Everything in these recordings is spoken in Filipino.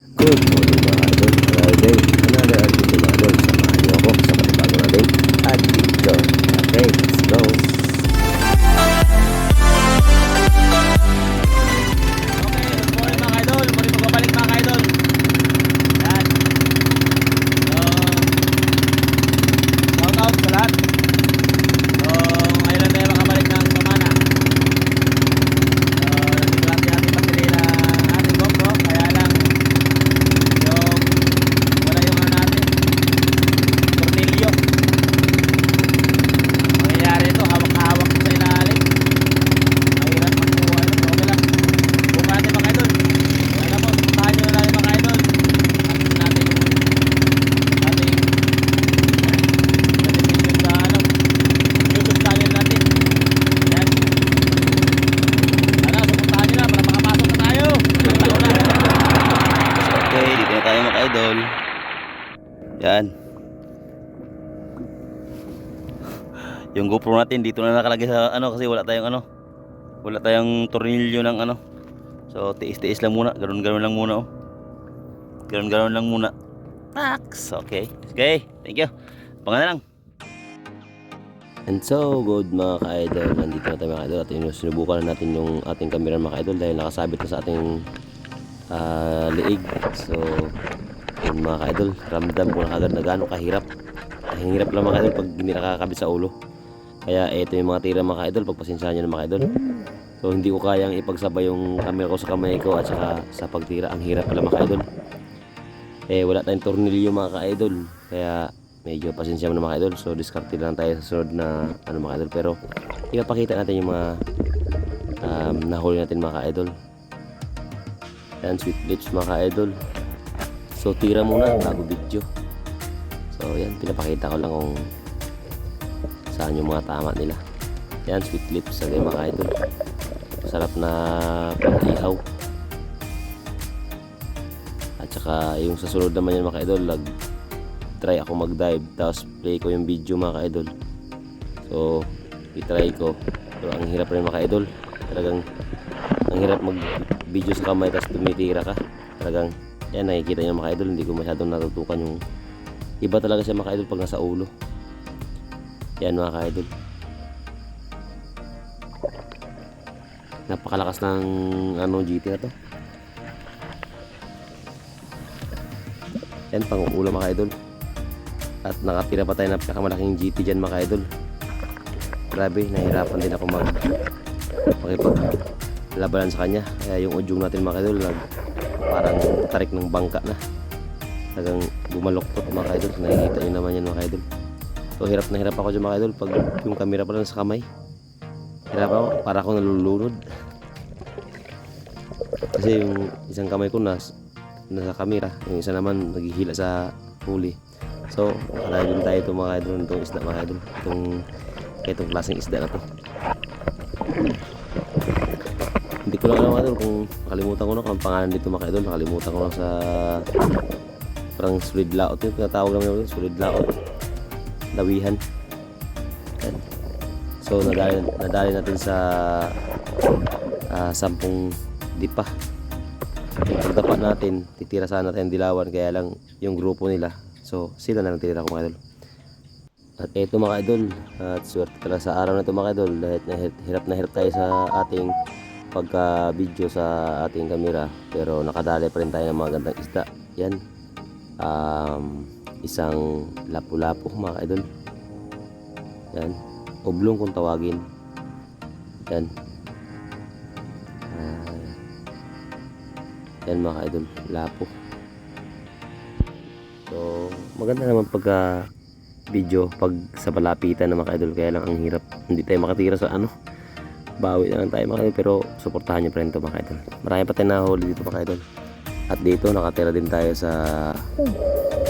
Good morning mga idol. Another day, another article mga idol. Samahan niyo ako sa panibago natin adventure. Okay, let's go. Okay, good morning mga idol. Muli magbabalik mga idol. Yan. Shout out sa lahat. So, ngayon na tayo makabalik ng Samana. Nandito lang natin pasili na ating GoPro. Kaya lang, wala yung natin. Tornilyo. Ang mangyayari ito, hawak-hawak sa ilalim. Mahirap magkuha ito. Okay lang. Buka natin mga idol. Alam mo, puntahan nyo na natin mga idol. Tapos natin yung ating video sa YouTube channel natin. Yan. So puntahan nyo na para makapasok na tayo. Okay, dito na tayo mga idol. Yan. Yung GoPro natin dito na nakalagay sa kasi wala tayong tornilyo ng So tiis-tiis lang muna, ganoon lang muna Ganoon lang muna. Tax. Okay. Okay, thank you. Pangalan lang. And so, good mga ka-idol, nandito na tayo mga ka-idol at sinubukan na natin yung ating camera mga ka-idol dahil nakasabit na sa ating liig. So, yun mga ka-idol, ramdam ko na kagad na gano'ng kahirap. Ang hirap lang mga ka-idol pag hindi nakakabit sa ulo. Kaya ito yung mga tira mga ka-idol, pagpasensyahan nyo na mga ka-idol. So hindi ko kayang ipagsabay yung camera ko sa kamay ko at saka sa pagtira. Ang hirap pala mga ka-idol. Wala tayong tornilyo mga ka-idol, kaya medyo pasensya mo na mga ka-idol. So diskarte lang tayo sa sunod na mga ka-idol. Pero ipapakita natin yung mga nahuli natin mga ka-idol. Yan, sweet lips mga ka-idol. So tira muna bago video. So yan, pinapakita ko lang kung saan yung mga tama nila. Yan, sweet lips sa mga ka-idol. Sarap na pang-ihaw. At saka yung sa sunod naman yan mga ka-idol, try ako mag-dive tapos play ko yung video mga ka-idol. So i-try ko, pero ang hirap rin mga ka-idol. Talagang ang hirap mag-video sa kamay tapos tumitira ka. Talagang yan, nakikita nyo mga ka-idol, hindi ko masyadong natutukan yung iba talaga siya mga ka-idol pag nasa ulo. Yan mga ka-idol, napakalakas ng GT na to. Yan, pang ulam mga idol. At nakatira pa tayo ng pinakamalaking GT dyan mga idol. Grabe, nahihirapan din ako makipaglabanan sa kanya. Kaya yung udyong natin mga idol parang tarik ng bangka na. Talagang bumaloktot mga idol. Nakikita nyo naman yan mga idol. So hirap na hirap ako dyan mga idol pag yung camera pa lang sa kamay. Hirap ako, para akong nalulunod. Kasi yung isang kamay ko nasa kamera, yung isa naman naghihila sa huli. So nakalayo din tayo itong mga idol, itong isda mga idol, itong klaseng isda na to. Hindi ko lang alam mga idol kung nakalimutan ko na kung ang pangalan dito mga idol. Nakalimutan ko lang sa parang solid laot yung tinatawag naman yun, solid laot, dawihan. Yan. So nadali natin sa 10 dipa. Yung pagdapat natin, titira sana natin dilawan, kaya lang yung grupo nila. So sila na lang titira ko mga idol. At eto mga idol, at swerte pala sa araw na ito mga idol, dahil hirap na hirap tayo sa ating pagka video sa ating camera, pero nakadali pa rin tayo ng mga gandang isda. Yan, isang lapu-lapu mga idol. Yan, oblong kung tawagin. Yan. Yan mga idol, lapo. So maganda naman pagka video pag sa palapitan na mga idol, kaya lang ang hirap, hindi tayo makatira sa bawi na lang tayo mga idol, pero suportahan nyo pa rin ito mga idol. Marami pa tayo nahuli dito mga idol. At dito nakatira din tayo sa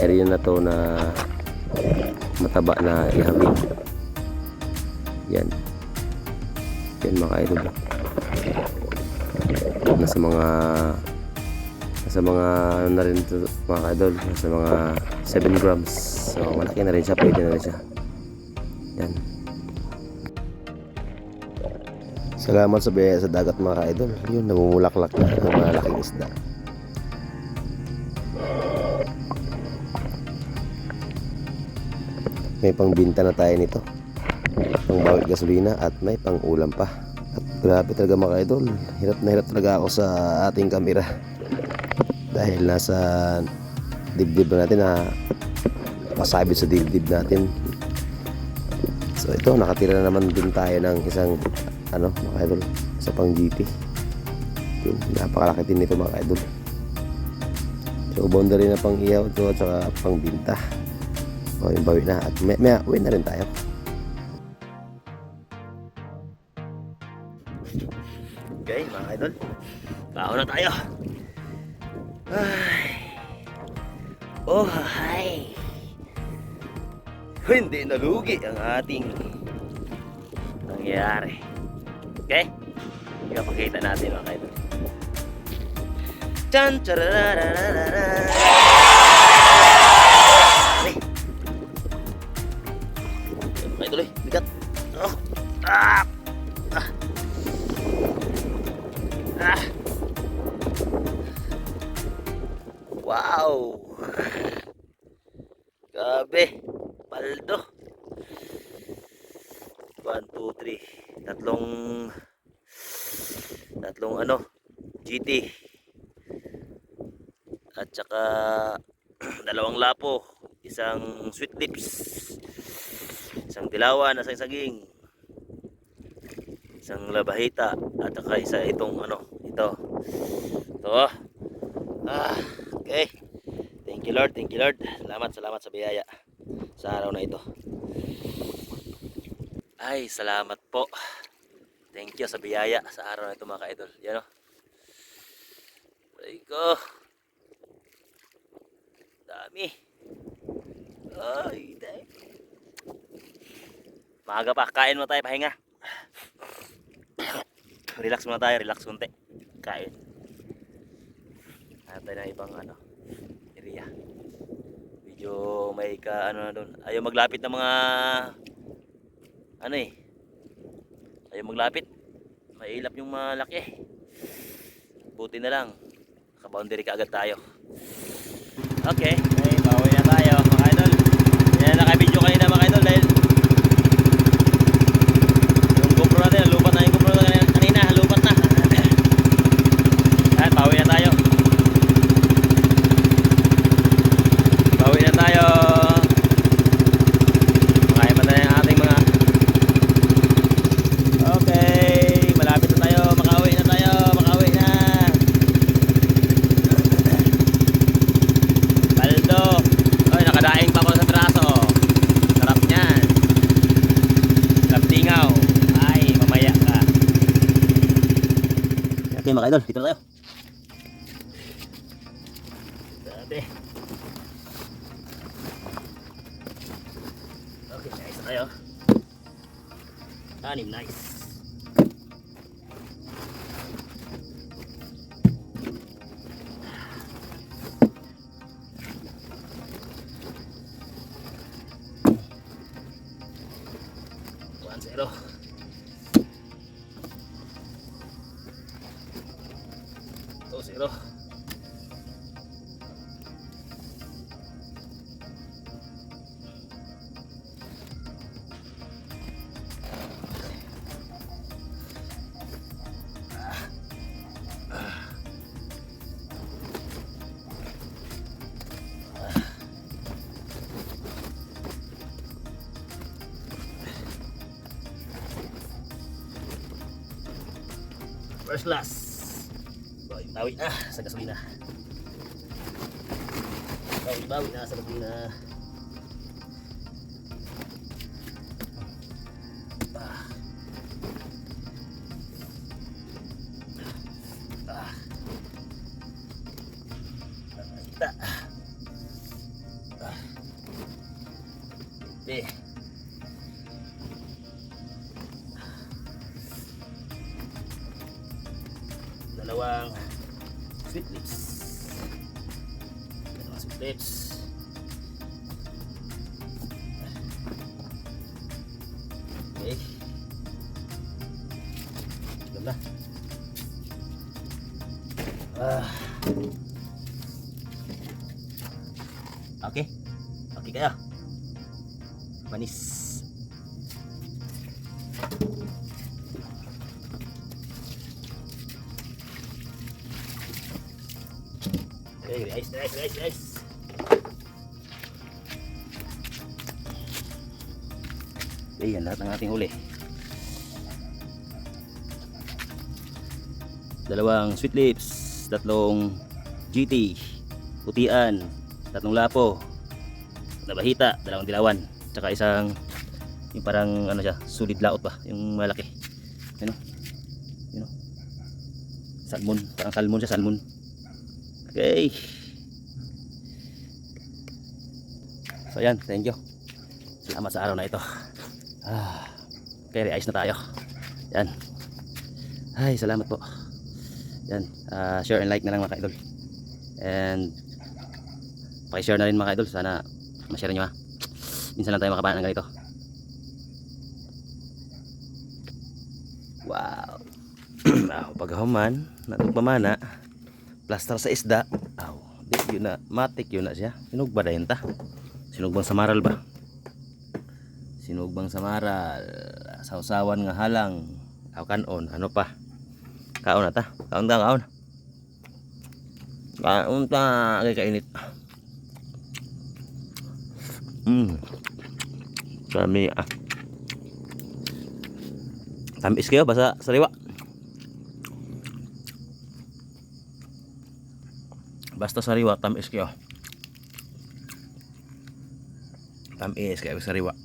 area na to na mataba na ihawin. Yan mga idol, nasa mga ano na rin ito mga idol, nasa mga 7 grams. So malaki na rin siya, pwede na rin siya. Yan, salamat sa biyaya sa dagat mga idol. Yun, namumulaklak na ang malaking isda. May pangbinta na tayo nito, pangbawit gasolina at may pang-ulam pa. At grabe talaga mga idol, hirap na hirap talaga ako sa ating kamera dahil nasa dibdib natin na pasabit sa dibdib natin. So ito, nakatira na naman din tayo ng isang mga idol, sa pang GT. Yun, napakalaki din nito mga idol. So boundary na pang ihaw ito at saka pang binta. O yung bawi na at may uwi na rin tayo. Okay mga idol, baon na tayo. Ay. Oh hi. Hindi nalugi ang ating nangyayari. Okay? Ipapakita natin mga idol. Chan chararararara. Mga idol, bigat. Oh. Ah. Ah. Ah. Wow. Grabe. Paldo. 1, 2, 3. Tatlong GT. At saka dalawang lapo, isang sweet lips, isang dilawan na saging, isang labahita, at saka isa itong ito. Okay. Thank you Lord, thank you Lord. Salamat sa biyaya sa araw na ito. Ay, salamat po. Thank you sa biyaya sa araw na ito mga ka-idol. Yan o. Aray ko. Dami. Ay, dahil. Maaga pa, kain mo tayo, pahinga. Relax muna tayo, relax konti. Kain. Hanap tayo ng ibang area. Medyo may na doon. Ayaw maglapit ng mga ayaw maglapit. Mailap yung malaki. Buti na lang. Naka-boundary ka agad tayo. Okay, bawi na tayo mga idol. Yan na naka-video kanina mga idol dahil yung GoPro natin, lupat na yung GoPro kanina, lupat na. Yan, bawi na tayo. Bawi na tayo. Makain pa tayo ng ating mga. Okay, malapit na tayo, makauwi na tayo, makauwi na. Paldo. Ay, nakadaing pa ako sa traso. Sarap niyan. Sarap tingaw. Ay, mamaya ka. Okay mga idol, dito na tayo. Dati. Okay, nice na tayo. Nice. Zero. Oh, zero. First class. Bawi na sa gasolina. Bawi na sa gasolina. Kita. Dalawang sweet lips. Okay. Ganda. Okay. Okay kaya. Manis. Okay, nice. Okay, yan lahat ng ating huli. Dalawang sweet lips, tatlong GT, putian, tatlong lapo, nabahita, dalawang dilawan, tsaka isang yung parang ano siya, solid laot ba, yung malaki. Ano? Yun o. Salmon, parang salmon siya, salmon. Okay. So yan, thank you. Salamat sa araw na ito. Okay, ayos na tayo. Yan. Ay, salamat po. Yan, share and like na lang mga ka-idol. And paki-share na rin mga ka-idol. Sana ma-share nyo ha. Minsan lang tayo makabaan ng ganito. Wow. Pagkahuman, natugpamana, plaster sa isda. Di yun na, matik yun na siya. Sinugba dahin ta. Sinugbang samaral ba? Sinugbang samaral. Sausawan nga halang. Kaon, ano pa? Kaon na ta. Kaon. Kaon ta. Kaya kainit. Kami tamis kayo basta sariwa. Basta sariwa, tamis kayo. Tamis kayo sariwa.